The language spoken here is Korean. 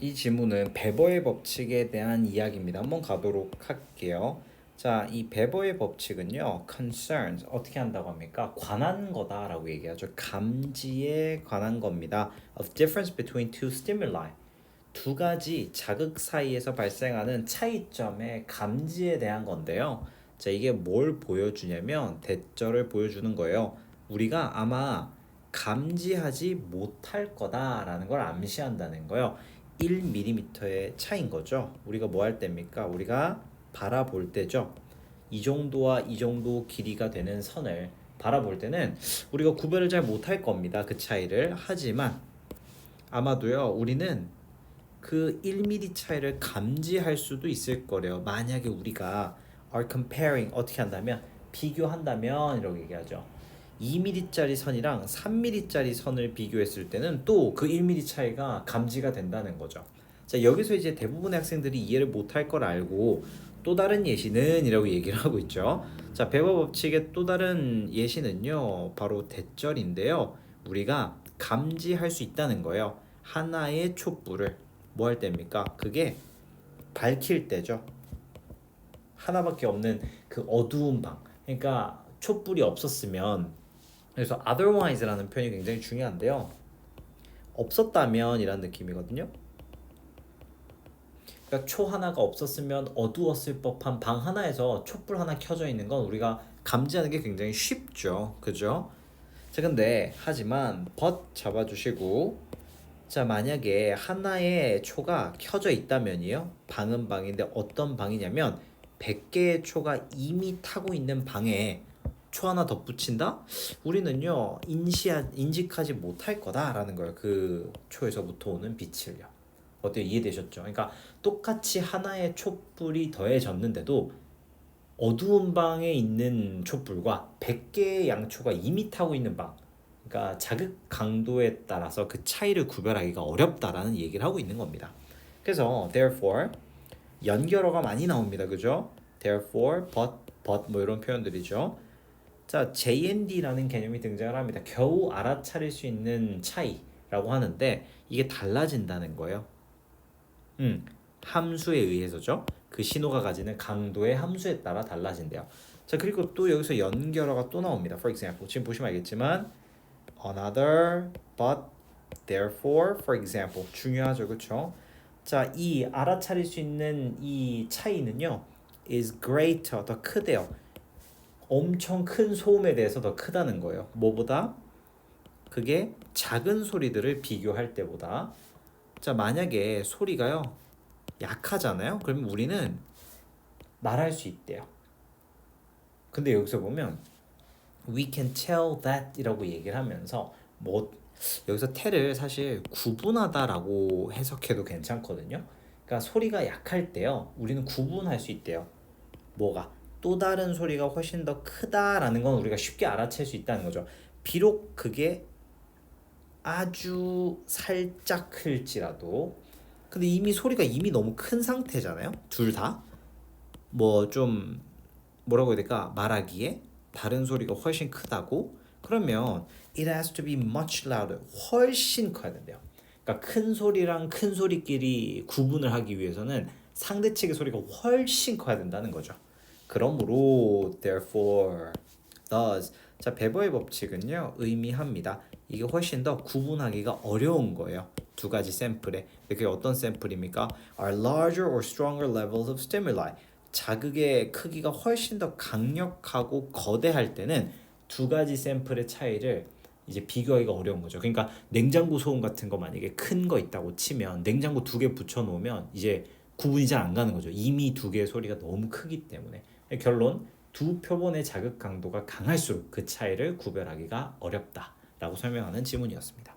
이 지문은 베버의 법칙에 대한 이야기입니다. 한번 가도록 할게요. 자, 이 베버의 법칙은요, concerns 어떻게 한다고 합니까? 관한 거다라고 얘기하죠. 감지에 관한 겁니다. Of difference between two stimuli. 두 가지 자극 사이에서 발생하는 차이점의 감지에 대한 건데요. 자, 이게 뭘 보여주냐면 대절을 보여주는 거예요. 우리가 아마 감지하지 못할 거다라는 걸 암시한다는 거예요. 1mm의 차이인 거죠. 우리가 뭐 할 때입니까? 우리가 바라볼 때죠. 이 정도와 이 정도 길이가 되는 선을 바라볼 때는 우리가 구별을 잘 못할 겁니다. 그 차이를. 하지만 아마도요, 우리는 그 1mm 차이를 감지할 수도 있을 거래요. 만약에 우리가 are comparing 어떻게 한다면 비교한다면 이라고 얘기하죠. 2mm짜리 선이랑 3mm짜리 선을 비교했을 때는 또 그 1mm 차이가 감지가 된다는 거죠. 자, 여기서 이제 대부분의 학생들이 이해를 못할 걸 알고 또 다른 예시는 이라고 얘기를 하고 있죠. 자, 베버 법칙의 또 다른 예시는요, 바로 대절인데요. 우리가 감지할 수 있다는 거예요. 하나의 촛불을 뭐 할 때입니까? 그게 밝힐 때죠. 하나밖에 없는 그 어두운 방. 그러니까 촛불이 없었으면, 그래서 otherwise라는 표현이 굉장히 중요한데요. 없었다면 이란 느낌이거든요. 그러니까 초 하나가 없었으면 어두웠을 법한 방 하나에서 촛불 하나 켜져 있는 건 우리가 감지하는 게 굉장히 쉽죠. 그죠? 자, 근데 하지만 but 잡아주시고, 자, 만약에 하나의 초가 켜져 있다면이요. 방은 방인데 어떤 방이냐면 100개의 초가 이미 타고 있는 방에 초 하나 덧붙인다? 우리는요, 인식하지 못할 거다라는 거예요. 그 초에서부터 오는 빛을요. 어때요? 이해되셨죠? 그러니까 똑같이 하나의 촛불이 더해졌는데도 어두운 방에 있는 촛불과 100개의 양초가 이미 타고 있는 방, 그러니까 자극 강도에 따라서 그 차이를 구별하기가 어렵다라는 얘기를 하고 있는 겁니다. 그래서 therefore 연결어가 많이 나옵니다. 그죠? therefore, but 뭐 이런 표현들이죠. 자, JND라는 개념이 등장을 합니다. 겨우 알아차릴 수 있는 차이라고 하는데 이게 달라진다는 거예요. 함수에 의해서죠. 그 신호가 가지는 강도의 함수에 따라 달라진대요. 자, 그리고 또 여기서 연결어가 또 나옵니다. For example, 지금 보시면 알겠지만 another, but, therefore, for example. 중요하죠, 그렇죠? 자, 이 알아차릴 수 있는 이 차이는요, is greater, 더 크대요. 엄청 큰 소음에 대해서 더 크다는 거예요. 뭐보다? 그게 작은 소리들을 비교할 때보다. 자, 만약에 소리가요, 약하잖아요? 그러면 우리는 말할 수 있대요. 근데 여기서 보면 we can tell that 이라고 얘기를 하면서 뭐 여기서 tell을 사실 구분하다라고 해석해도 괜찮거든요. 그러니까 소리가 약할 때요, 우리는 구분할 수 있대요. 뭐가? 또 다른 소리가 훨씬 더 크다라는 건 우리가 쉽게 알아챌 수 있다는 거죠. 비록 그게 아주 살짝 클지라도. 근데 이미 소리가 이미 너무 큰 상태잖아요. 둘 다. 뭐 좀 뭐라고 해야 될까? 말하기에 다른 소리가 훨씬 크다고? 그러면 it has to be much louder. 훨씬 커야 된대요. 그러니까 큰 소리랑 큰 소리끼리 구분을 하기 위해서는 상대측의 소리가 훨씬 커야 된다는 거죠. 그러므로 therefore, thus. 자, 베버의 법칙은요, 의미합니다. 이게 훨씬 더 구분하기가 어려운 거예요. 두 가지 샘플에. 그게 어떤 샘플입니까? Are larger or stronger levels of stimuli. 자극의 크기가 훨씬 더 강력하고 거대할 때는 두 가지 샘플의 차이를 이제 비교하기가 어려운 거죠. 그러니까 냉장고 소음 같은 거 만약에 큰 거 있다고 치면 냉장고 2개 붙여 놓으면 이제 구분이 잘 안 가는 거죠. 이미 두 개의 소리가 너무 크기 때문에. 결론, 두 표본의 자극 강도가 강할수록 그 차이를 구별하기가 어렵다라고 설명하는 지문이었습니다.